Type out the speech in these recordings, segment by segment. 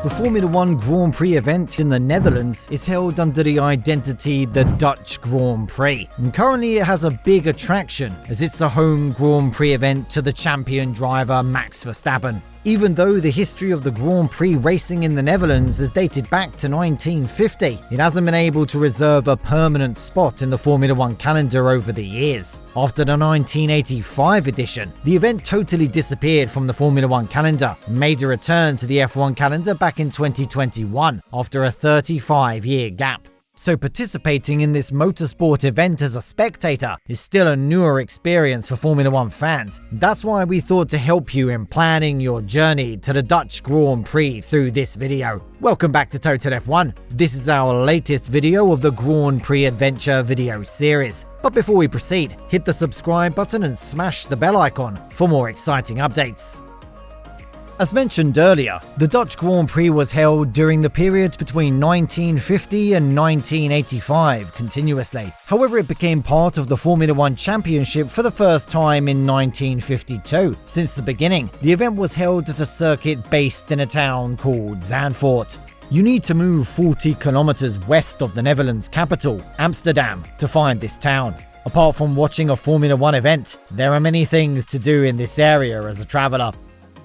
The Formula 1 Grand Prix event in the Netherlands is held under the identity the Dutch Grand Prix, and currently it has a big attraction as it's a home Grand Prix event to the champion driver Max Verstappen. Even though the history of the Grand Prix racing in the Netherlands is dated back to 1950, it hasn't been able to reserve a permanent spot in the Formula 1 calendar over the years. After the 1985 edition, the event totally disappeared from the Formula 1 calendar and made a return to the F1 calendar back in 2021 after a 35-year gap. So participating in this motorsport event as a spectator is still a newer experience for Formula 1 fans. That's why we thought to help you in planning your journey to the Dutch Grand Prix through this video. Welcome back to Total F1. This is our latest video of the Grand Prix Adventure video series. But before we proceed, hit the subscribe button and smash the bell icon for more exciting updates. As mentioned earlier, the Dutch Grand Prix was held during the period between 1950 and 1985 continuously. However, it became part of the Formula 1 Championship for the first time in 1952. Since the beginning, the event was held at a circuit based in a town called Zandvoort. You need to move 40 kilometers west of the Netherlands capital, Amsterdam, to find this town. Apart from watching a Formula 1 event, there are many things to do in this area as a traveller.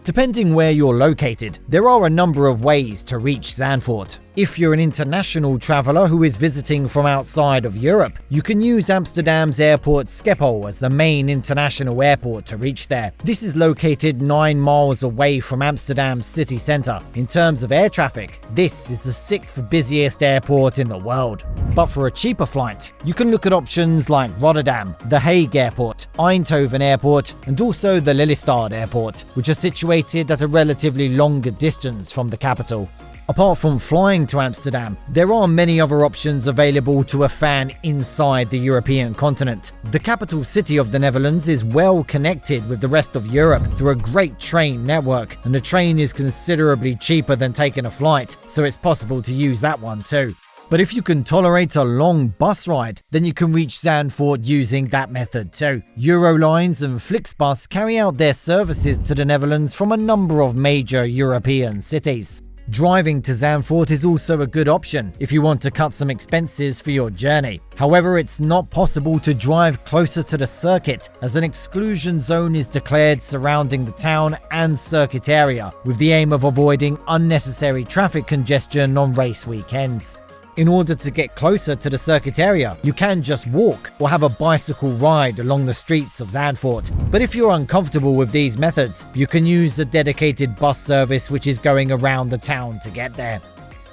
Depending where you're located, there are a number of ways to reach Zandvoort. If you're an international traveller who is visiting from outside of Europe, you can use Amsterdam's airport Schiphol as the main international airport to reach there. This is located 9 miles away from Amsterdam's city centre. In terms of air traffic, this is the 6th busiest airport in the world. But for a cheaper flight, you can look at options like Rotterdam, The Hague Airport, Eindhoven Airport, and also the Lelystad Airport, which are situated at a relatively longer distance from the capital. Apart from flying to Amsterdam, there are many other options available to a fan inside the European continent. The capital city of the Netherlands is well connected with the rest of Europe through a great train network, and the train is considerably cheaper than taking a flight, so it's possible to use that one too. But if you can tolerate a long bus ride, then you can reach Zandvoort using that method too. Eurolines and Flixbus carry out their services to the Netherlands from a number of major European cities. Driving to Zandvoort is also a good option if you want to cut some expenses for your journey. However, it's not possible to drive closer to the circuit as an exclusion zone is declared surrounding the town and circuit area with the aim of avoiding unnecessary traffic congestion on race weekends. In order to get closer to the circuit area, you can just walk or have a bicycle ride along the streets of Zandvoort. But if you're uncomfortable with these methods, you can use a dedicated bus service which is going around the town to get there.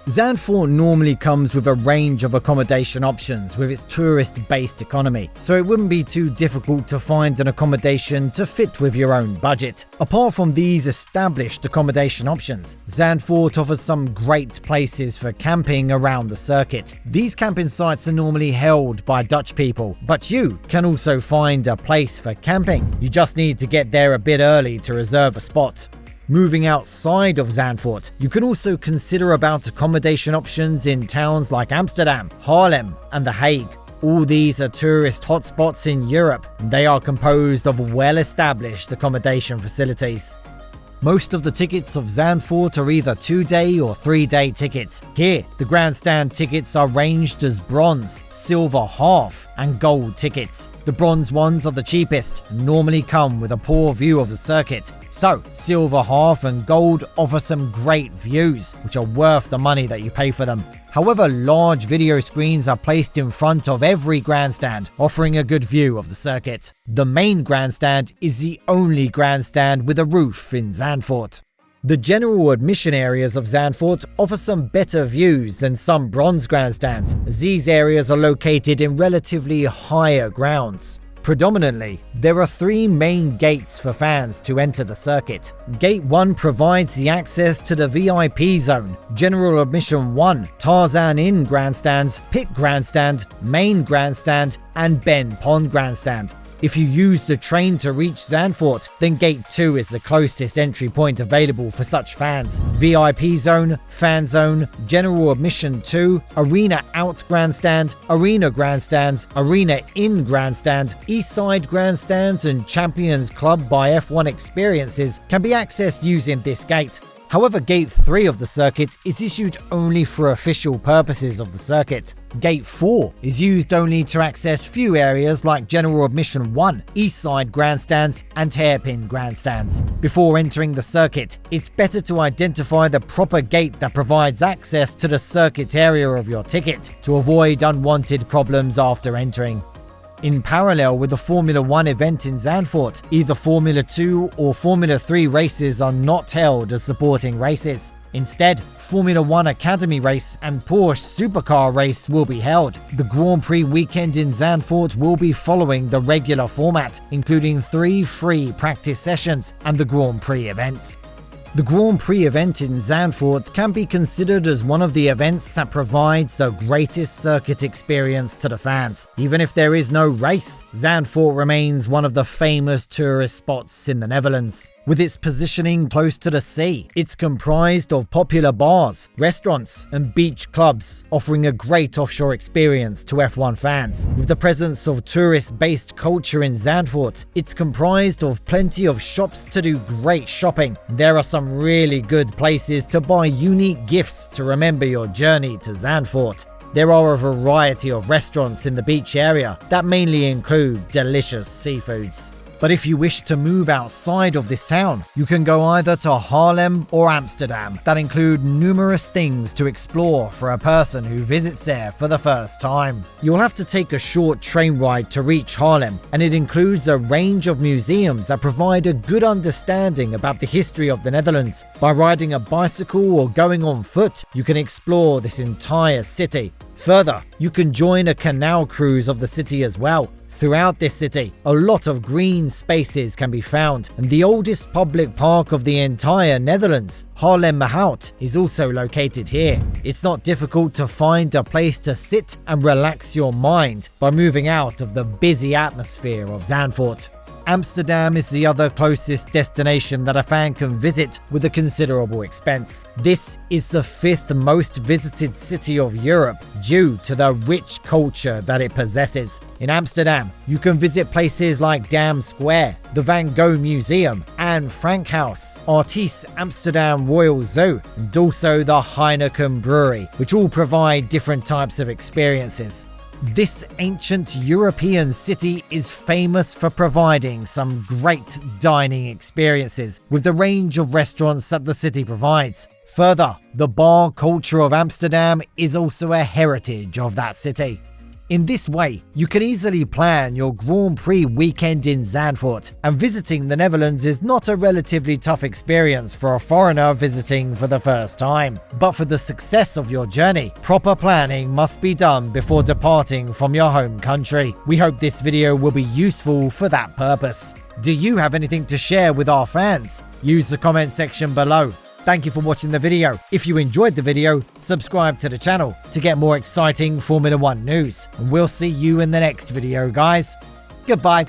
Zandvoort normally comes with a range of accommodation options with its tourist-based economy, so it wouldn't be too difficult to find an accommodation to fit with your own budget. Apart from these established accommodation options, Zandvoort offers some great places for camping around the circuit. These camping sites are normally held by Dutch people, but you can also find a place for camping. You just need to get there a bit early to reserve a spot. Moving outside of Zandvoort, you can also consider about accommodation options in towns like Amsterdam, Haarlem, and The Hague. All these are tourist hotspots in Europe, and they are composed of well-established accommodation facilities. Most of the tickets of Zandvoort are either 2-day or 3-day tickets. Here, the grandstand tickets are ranged as bronze, silver half, and gold tickets. The bronze ones are the cheapest and normally come with a poor view of the circuit. So, silver half and gold offer some great views, which are worth the money that you pay for them. However, large video screens are placed in front of every grandstand, offering a good view of the circuit. The main grandstand is the only grandstand with a roof in Zandvoort. The general admission areas of Zandvoort offer some better views than some bronze grandstands, as these areas are located in relatively higher grounds. Predominantly, there are 3 main gates for fans to enter the circuit. Gate 1 provides the access to the VIP zone, General Admission 1, Tarzan Inn grandstands, Pit grandstand, Main grandstand, and Ben Pond grandstand. If you use the train to reach Zandvoort, then Gate 2 is the closest entry point available for such fans. VIP Zone, Fan Zone, General Admission 2, Arena Out Grandstand, Arena Grandstands, Arena In Grandstand, East Side Grandstands and Champions Club by F1 Experiences can be accessed using this gate. However, Gate 3 of the circuit is issued only for official purposes of the circuit. Gate 4 is used only to access few areas like General Admission 1, East Side grandstands, and hairpin grandstands. Before entering the circuit, it's better to identify the proper gate that provides access to the circuit area of your ticket to avoid unwanted problems after entering. In parallel with the Formula 1 event in Zandvoort, either Formula 2 or Formula 3 races are not held as supporting races. Instead, Formula 1 Academy race and Porsche Supercar race will be held. The Grand Prix weekend in Zandvoort will be following the regular format, including 3 free practice sessions and the Grand Prix event. The Grand Prix event in Zandvoort can be considered as one of the events that provides the greatest circuit experience to the fans. Even if there is no race, Zandvoort remains one of the famous tourist spots in the Netherlands. With its positioning close to the sea, it's comprised of popular bars, restaurants, and beach clubs, offering a great offshore experience to F1 fans. With the presence of tourist-based culture in Zandvoort, it's comprised of plenty of shops to do great shopping. There are some really good places to buy unique gifts to remember your journey to Zandvoort. There are a variety of restaurants in the beach area that mainly include delicious seafoods. But if you wish to move outside of this town, you can go either to Haarlem or Amsterdam that include numerous things to explore for a person who visits there for the first time. You'll have to take a short train ride to reach Haarlem, and it includes a range of museums that provide a good understanding about the history of the Netherlands. By riding a bicycle or going on foot, you can explore this entire city. Further, you can join a canal cruise of the city as well. Throughout this city, a lot of green spaces can be found, and the oldest public park of the entire Netherlands, Haarlemmerhout, is also located here. It's not difficult to find a place to sit and relax your mind by moving out of the busy atmosphere of Zandvoort. Amsterdam is the other closest destination that a fan can visit with a considerable expense. This is the 5th most visited city of Europe due to the rich culture that it possesses. In Amsterdam, you can visit places like Dam Square, the Van Gogh Museum, Anne Frank House, Artis Amsterdam Royal Zoo, and also the Heineken Brewery, which all provide different types of experiences. This ancient European city is famous for providing some great dining experiences with the range of restaurants that the city provides. Further, the bar culture of Amsterdam is also a heritage of that city. In this way, you can easily plan your Grand Prix weekend in Zandvoort, and visiting the Netherlands is not a relatively tough experience for a foreigner visiting for the first time. But for the success of your journey, proper planning must be done before departing from your home country. We hope this video will be useful for that purpose. Do you have anything to share with our fans? Use the comment section below. Thank you for watching the video. If you enjoyed the video, subscribe to the channel to get more exciting Formula 1 news. And we'll see you in the next video, guys. Goodbye.